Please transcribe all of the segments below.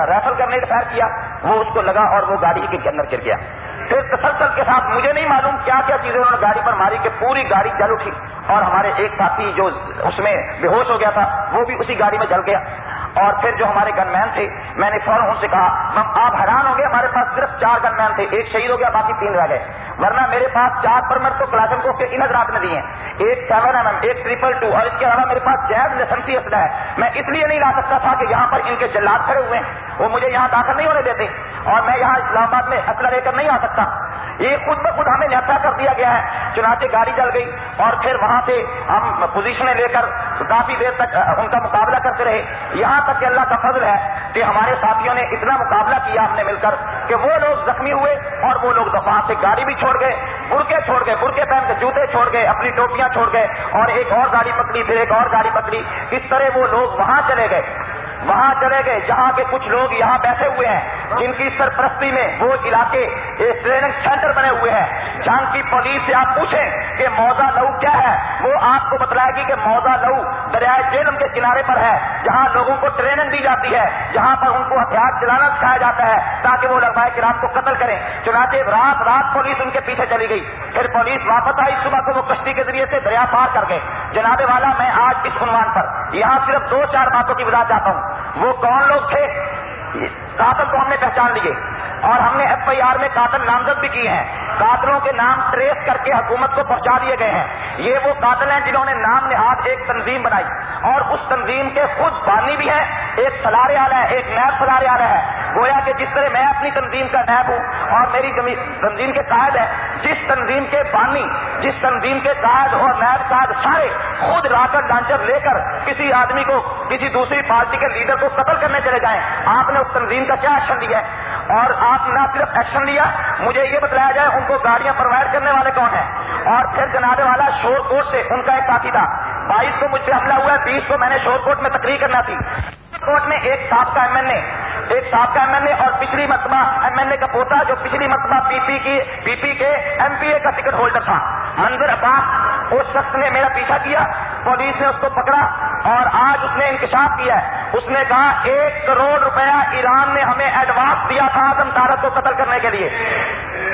Raffle grenade fire کیا، وہ اس کو لگا اور وہ گاڑی کے اندر گر گیا۔ پھر تسلسل کے ساتھ مجھے نہیں معلوم کیا کیا چیزیں انہوں نے گاڑی پر ماری کہ پوری گاڑی جل اٹھی، اور ہمارے ایک ساتھی جو اس میں بے ہوش ہو گیا تھا وہ بھی اسی گاڑی میں جل گیا۔ اور پھر جو ہمارے گن مین تھے، میں نے فوراً ان سے کہا آپ حیران ہو گئے، ہمارے پاس صرف 4 گن مین تھے، ایک شہید ہو گیا، باقی 3 رہ گئے، ورنہ میرے پاس 4 پرمٹ تو کلاشنکوف کے ان حضرات نے دیے ہیں، ایک 7mm، ایک 222، اور اس کے علاوہ میرے پاس جائز لائسنسی اسلحہ ہے۔ میں اس لیے نہیں لا سکتا تھا کہ یہاں پر ان کے جلاد کھڑے ہوئے ہیں، وہ مجھے یہاں داخل نہیں ہونے دیتے، اور میں یہاں اسلام آباد میں اسلحہ لے کر نہیں آ سکتا۔ یہ خود بخود ہمیں نہتا کر دیا گیا ہے۔ چنانچہ گاڑی جل گئی، اور پھر وہاں سے ہم پوزیشنیں لے کر کافی دیر تک ان کا مقابلہ کرتے رہے، یہاں تک کہ اللہ کا فضل ہے کہ ہمارے ساتھیوں نے اتنا مقابلہ کیا ہم نے مل کر کہ وہ لوگ زخمی ہوئے، اور وہ لوگ وہاں سے گاڑی بھی چھوڑ گئے، برقعے چھوڑ گئے، برقعے پہن کے جوتے چھوڑ گئے، اپنی ٹوپیاں چھوڑ گئے، اور ایک اور گاڑی پکڑی، پھر ایک اور گاڑی پکڑی۔ اس طرح وہ لوگ وہاں چلے گئے جہاں کے کچھ لوگ یہاں بیٹھے ہوئے ہیں جن کی سرپرستی میں وہ علاقے ایک ٹریننگ سینٹر بنے ہوئے ہیں۔ جہاں کی پولیس سے آپ پوچھیں کہ موزہ لو کیا ہے، وہ آپ کو بتلائے گی کہ موزہ لو دریائے جہلم کے کنارے پر ہے، جہاں لوگوں کو ٹریننگ دی جاتی ہے، جہاں پر ان کو ہتھیار چلانا سکھایا جاتا ہے تاکہ وہ علماء کرام کو قتل کریں۔ چنانچہ رات پولیس ان کے پیچھے چلی گئی، پھر پولیس واپس آئی، صبح کو وہ کشتی کے ذریعے سے دریا پار کر گئے۔ جناب والا، میں آج اس عنوان پر یہاں صرف 2-4 باتوں کی وضاحت چاہتا ہوں۔ وہ کون لوگ تھے؟ قاتل کو ہم نے پہچان لیے، اور ہم نے FIR میں قاتل نامزد بھی کیے ہیں، قاتلوں کے نام ٹریس کر کے حکومت کو پہنچا دیے گئے ہیں۔ یہ وہ قاتل ہیں جنہوں نے نام نہاد ایک تنظیم بنائی، اور اس تنظیم کے خود بانی بھی ہیں، ایک سلار اعلیٰ ہے، ایک نائب سلار اعلیٰ ہے۔ گویا کہ جس طرح میں اپنی تنظیم کا نائب ہوں اور میری تنظیم کے قائد ہے، جس تنظیم کے بانی، جس تنظیم کے قائد اور نائب قائد سارے خود راکٹ لانچر لے کر کسی آدمی کو، کسی دوسری پارٹی کے لیڈر کو قتل کرنے چلے جائیں، آپ نے اس تنظیم کا کیا ایکشن لیا ہے؟ اور آپ نہ صرف ایکشن لیا، مجھے یہ بتلایا جائے ان کو گاڑیاں پرووائڈ کرنے والے کون ہیں؟ اور پھر جناب والا شور کوٹ سے ان کا ایک ساتھی تھا، 22 کو مجھ سے حملہ ہوا ہے، 20 کو میں نے شور کوٹ میں تقریر کرنا تھی۔ کوٹ میں ایک سابقہ MNA اور پچھلی مرتبہ MNA کا پوتا جو پچھلی مرتبہ پی پی کے MPA کا ٹکٹ ہولڈر تھا، منظر عباس، اس شخص نے میرا پیچھا کیا، پولیس نے اس کو پکڑا، اور آج اس نے انکشاف کیا ہے۔ اس نے کہا 1 کروڑ روپیہ ایران نے ہمیں ایڈوانس دیا تھا اعظم طارق کو قتل کرنے کے لیے،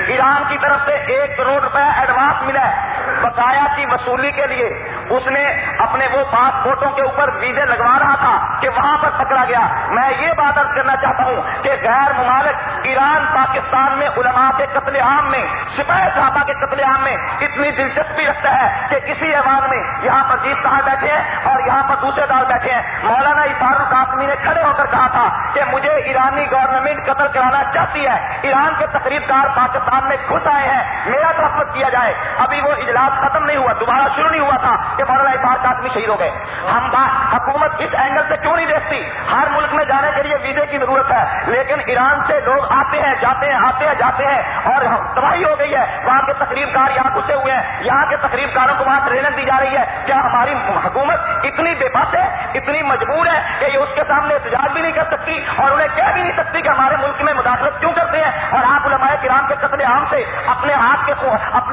ایران کی طرف سے 1 کروڑ روپیہ ایڈوانس ملا ہے بقایا کی وصولی کے لیے۔ اس نے اپنے وہ پاسپورٹوں کے اوپر ویزے لگوا رہا تھا کہ وہاں پر پکڑا گیا۔ میں یہ بات عرض کرنا چاہتا ہوں کہ غیر ممالک ایران پاکستان میں علماء کے قتل عام میں، سپاہی صحابہ کے قتل عام میں اتنی دلچسپی رکھتا ہے کہ کسی ایوان میں یہاں پر جیت صاحب بیٹھے ہیں اور یہاں پر دوسرے دار بیٹھے ہیں۔ مولانا اظہار القاسمی نے کھڑے ہو کر کہا تھا کہ مجھے ایرانی گورنمنٹ قتل کرانا چاہتی ہے، ایران کے تقریب کار پاکستان میں گھس آئے ہیں، میرا تحفظ کیا جائے۔ ابھی وہ اجلاس ختم نہیں ہوا، دوبارہ شروع نہیں ہوا تھا کہ مولانا اظہار القاسمی شہید ہو گئے۔ ہم حکومت اس اینگل سے کیوں نہیں دیکھتی؟ ہر ملک میں جانے کے لیے ویزے کی ضرورت ہے، لیکن ایران سے لوگ آتے ہیں جاتے ہیں، آتے ہیں جاتے ہیں، اور تباہی ہو گئی ہے۔ وہاں کے تقریب کار یہاں گھسے ہوئے ہیں، یہاں کے تقریب کاروں کو وہاں ٹریننگ دی جا رہی ہے۔ کیا ہماری حکومت اتنی بے بس ہے، اتنی مجبور ہے کہ یہ اس کے سامنے احتجاج بھی نہیں کر سکتی اور انہیں کہہ بھی نہیں سکتی کہ ہمارے ملک میں مداخلت کیوں کرتے ہیں؟ اور آپ علماء کرام کے قتل عام سے اپنے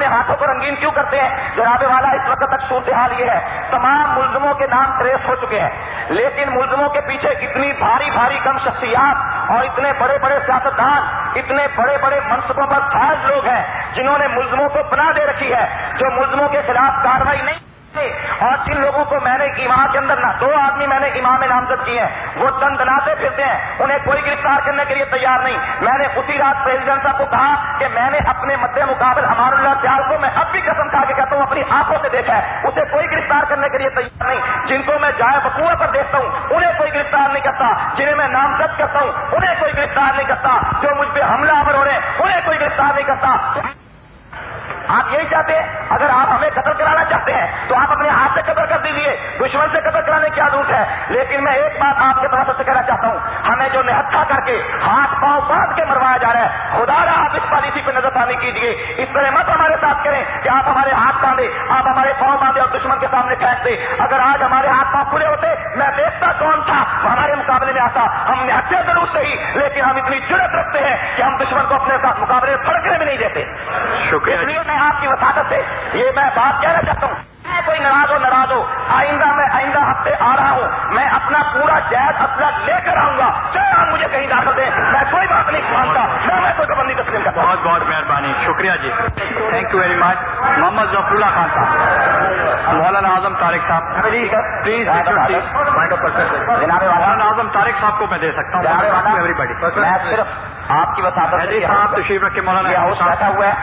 ہاتھوں کو رنگین کیوں کرتے ہیں؟ جناب والا، اس وقت تک صورتحال یہ ہے، تمام ملزموں کے نام ٹریس ہو چکے ہیں، لیکن ملزموں کے پیچھے اتنی بھاری کم شخصیات اور اتنے بڑے سیاستدان، اتنے بڑے منصبوں پر فائز لوگ ہیں جنہوں نے ملزموں کو پناہ دے رکھی ہے، جو ملزموں کے خلاف کارروائی نہیں، اور جن لوگوں کو میں نے وہاں کے اندر 2 آدمی میں نے امام نامزد کیے ہیں، وہ دندناتے پھرتے ہیں، انہیں کوئی گرفتار کرنے کے لیے تیار نہیں۔ میں نے اسی رات پریزیڈنٹ صاحب کو کہا کہ میں نے اپنے مد مقابل امان اللہ سیال کو میں اب بھی قسم کھا کے کہتا ہوں اپنی آنکھوں سے دیکھا ہے، اسے کوئی گرفتار کرنے کے لیے تیار نہیں۔ جن کو میں جائے وقوع پر دیکھتا ہوں انہیں کوئی گرفتار نہیں کرتا، جنہیں میں نامزد کرتا ہوں انہیں کوئی گرفتار نہیں کرتا، جو مجھ پہ حملہ آور ہو رہے ہیں انہیں کوئی گرفتار نہیں کرتا۔ آپ یہی چاہتے ہیں؟ اگر آپ ہمیں قتل کرانا چاہتے ہیں تو آپ اپنے ہاتھ سے قتل کر دیجیے، دشمن سے قتل کرانے کی کیا ضرورت ہے؟ لیکن میں ایک بات آپ کے طرف سے کہنا چاہتا ہوں، ہمیں جو نہتھا کر کے ہاتھ پاؤں باندھ کے مروایا جا رہا ہے، خدا را آپ اس پالیسی پہ نظر ثانی کیجیے، اس طرح مت ہمارے ساتھ کریں کہ آپ ہمارے ہاتھ باندھے، آپ ہمارے پاؤں باندھے اور دشمن کے سامنے پھینک دے۔ اگر آج ہمارے ہاتھ پاؤں کھلے ہوتے، میں دیکھتا کون تھا ہمارے مقابلے میں آتا۔ ہم نہتے ضرور صحیح، لیکن ہم اتنی جرأت رکھتے ہیں کہ ہم دشمن کو اپنے ساتھ مقابلے میں پھڑکنے بھی نہیں دیتے۔ شکریہ۔ اس لیے میں آپ کی وساطت سے یہ میں بات کہنا چاہتا ہوں، کوئی ناراض ہو آئندہ ہفتے آ رہا ہوں، میں اپنا پورا جائز اصلہ لے کر آؤں گا، چاہے آپ مجھے کہیں داخل دیں، میں کوئی بات نہیں مانتا، میں کوئی پابندی تسلیم کرتا ہوں۔ بہت بہت مہربانی، شکریہ جی، تھینک یو ویری مچ۔ محمد ظفر اللہ خان صاحب، مولانا اعظم طارق صاحب، پلیز جناب مولانا اعظم طارق صاحب کو میں دے سکتا ہوں، ایوری بڈی۔ میں صرف آپ کی وساطت صاحب تشریف رکھے، مولانا بیٹھا ہوا ہے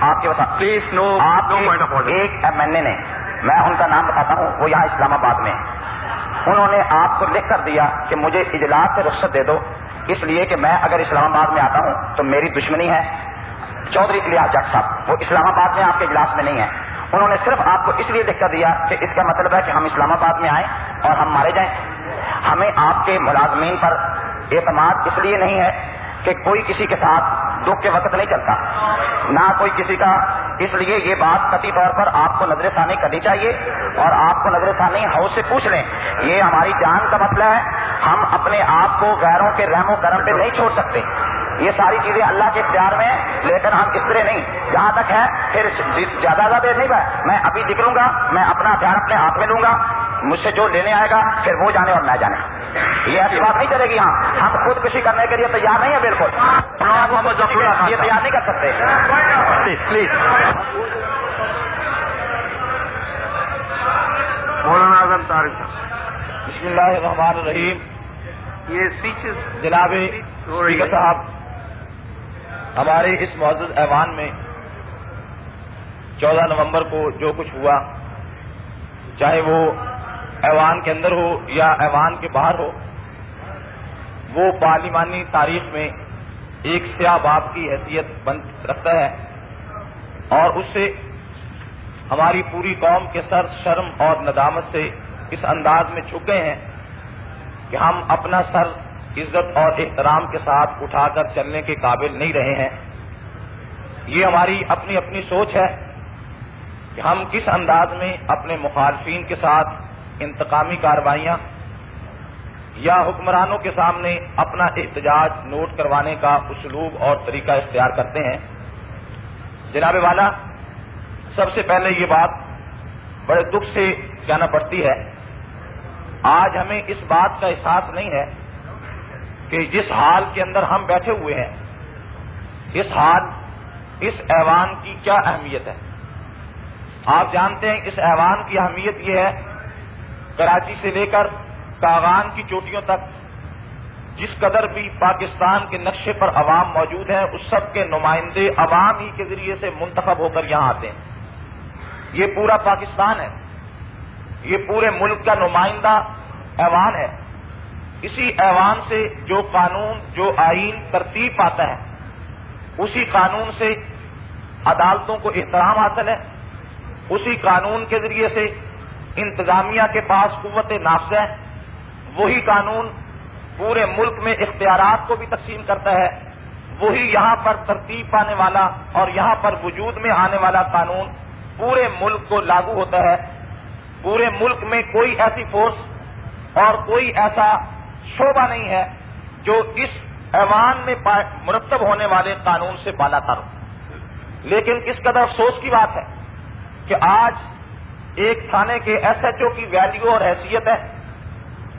آپ کے وساطت، please no point of order. ایک ایم این اے نے، میں ان کا نام بتاتا ہوں، وہ یہاں اسلام آباد میں، انہوں نے آپ کو لکھ کر دیا کہ مجھے اجلاس سے رخصت دے دو، اس لیے کہ میں اگر اسلام آباد میں آتا ہوں تو میری دشمنی ہے۔ چودھری الیاس جٹ صاحب، وہ اسلام آباد میں آپ کے اجلاس میں نہیں ہے، انہوں نے صرف آپ کو اس لیے لکھ کر دیا کہ اس کا مطلب ہے کہ ہم اسلام آباد میں آئیں اور ہم مارے جائیں۔ ہمیں آپ کے ملازمین پر اعتماد اس لیے نہیں ہے کہ کوئی کسی کے ساتھ دکھ کے وقت نہیں چلتا، نہ کوئی کسی کا، اس لیے یہ بات قطعی طور پر آپ کو نظر ثانی کرنی چاہیے، اور آپ کو نظر ثانی ہاؤس سے پوچھ لیں، یہ ہماری جان کا مسئلہ ہے، ہم اپنے آپ کو غیروں کے رحم و کرم پہ نہیں چھوڑ سکتے، یہ ساری چیزیں اللہ کے اختیار میں ہیں، لیکن ہم اس طرح نہیں، جہاں تک ہے پھر زیادہ دیر نہیں میں ابھی نکلوں گا، میں اپنا ہتھیار اپنے ہاتھ میں لوں گا، مجھ سے جو لینے آئے گا پھر وہ جانے اور میں جانے، یہ ایسی بات نہیں چلے گی۔ ہاں ہم خودکشی کرنے کے لیے تیار نہیں ہے، بالکل یہ تیار نہیں کر سکتے، پلیز مولانا اعظم طارق صاحب۔ بسم اللہ الرحمن الرحیم۔ یہ اسپیچز جناب اسپیکر صاحب، ہمارے اس معزز ایوان میں 14 نومبر کو جو کچھ ہوا، چاہے وہ ایوان کے اندر ہو یا ایوان کے باہر ہو، وہ پارلیمانی تاریخ میں ایک سیاہ باب کی حیثیت بن رکھتا ہے، اور اس سے ہماری پوری قوم کے سر شرم اور ندامت سے اس انداز میں جھک گئے ہیں کہ ہم اپنا سر عزت اور احترام کے ساتھ اٹھا کر چلنے کے قابل نہیں رہے ہیں۔ یہ ہماری اپنی اپنی سوچ ہے کہ ہم کس انداز میں اپنے مخالفین کے ساتھ انتقامی کارروائیاں یا حکمرانوں کے سامنے اپنا احتجاج نوٹ کروانے کا اسلوب اور طریقہ اختیار کرتے ہیں۔ جناب والا، سب سے پہلے یہ بات بڑے دکھ سے کہنا پڑتی ہے، آج ہمیں اس بات کا احساس نہیں ہے کہ جس حال کے اندر ہم بیٹھے ہوئے ہیں، اس ایوان کی کیا اہمیت ہے۔ آپ جانتے ہیں اس ایوان کی اہمیت یہ ہے، کراچی سے لے کر کاغان کی چوٹیوں تک جس قدر بھی پاکستان کے نقشے پر عوام موجود ہیں، اس سب کے نمائندے عوام ہی کے ذریعے سے منتخب ہو کر یہاں آتے ہیں۔ یہ پورا پاکستان ہے، یہ پورے ملک کا نمائندہ ایوان ہے۔ اسی ایوان سے جو قانون، جو آئین ترتیب پاتا ہے، اسی قانون سے عدالتوں کو احترام حاصل ہے، اسی قانون کے ذریعے سے انتظامیہ کے پاس قوت نافذ ہے، وہی قانون پورے ملک میں اختیارات کو بھی تقسیم کرتا ہے، وہی یہاں پر ترتیب پانے والا اور یہاں پر وجود میں آنے والا قانون پورے ملک کو لاگو ہوتا ہے۔ پورے ملک میں کوئی ایسی فورس اور کوئی ایسا شعبہ نہیں ہے جو اس ایوان میں مرتب ہونے والے قانون سے بالا تر ہو۔ لیکن کس قدر افسوس کی بات ہے کہ آج ایک تھانے کے ایس ایچ او کی ویلیو اور حیثیت ہے،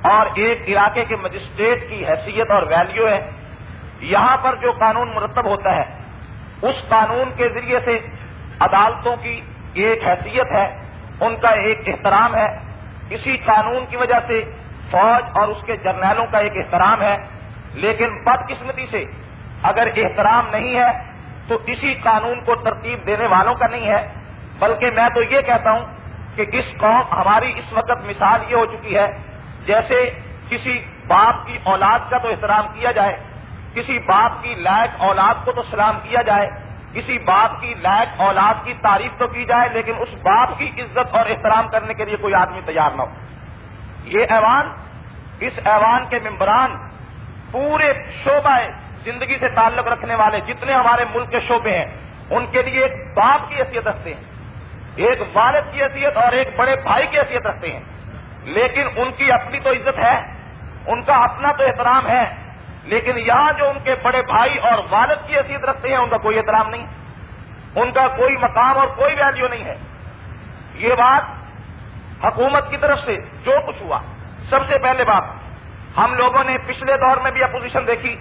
اور ایک علاقے کے مجسٹریٹ کی حیثیت اور ویلیو ہے۔ یہاں پر جو قانون مرتب ہوتا ہے، اس قانون کے ذریعے سے عدالتوں کی ایک حیثیت ہے، ان کا ایک احترام ہے، اسی قانون کی وجہ سے فوج اور اس کے جرنیلوں کا ایک احترام ہے۔ لیکن بدقسمتی سے اگر احترام نہیں ہے تو اسی قانون کو ترتیب دینے والوں کا نہیں ہے، بلکہ میں تو یہ کہتا ہوں کہ اس قوم ہماری اس وقت مثال یہ ہو چکی ہے، جیسے کسی باپ کی اولاد کا تو احترام کیا جائے، کسی باپ کی لائق اولاد کو تو سلام کیا جائے، کسی باپ کی لائق اولاد کی تعریف تو کی جائے، لیکن اس باپ کی عزت اور احترام کرنے کے لیے کوئی آدمی تیار نہ ہو۔ یہ ایوان، اس ایوان کے ممبران پورے شعبہ زندگی سے تعلق رکھنے والے جتنے ہمارے ملک کے شعبے ہیں، ان کے لیے ایک باپ کی حیثیت رکھتے ہیں، ایک والد کی حیثیت اور ایک بڑے بھائی کی حیثیت رکھتے ہیں۔ لیکن ان کی اپنی تو عزت ہے، ان کا اپنا تو احترام ہے، لیکن یہاں جو ان کے بڑے بھائی اور والد کی حیثیت رکھتے ہیں، ان کا کوئی احترام نہیں، ان کا کوئی مقام اور کوئی ویلیو نہیں ہے۔ یہ بات حکومت کی طرف سے جو کچھ ہوا، سب سے پہلے بات، ہم لوگوں نے پچھلے دور میں بھی اپوزیشن دیکھی،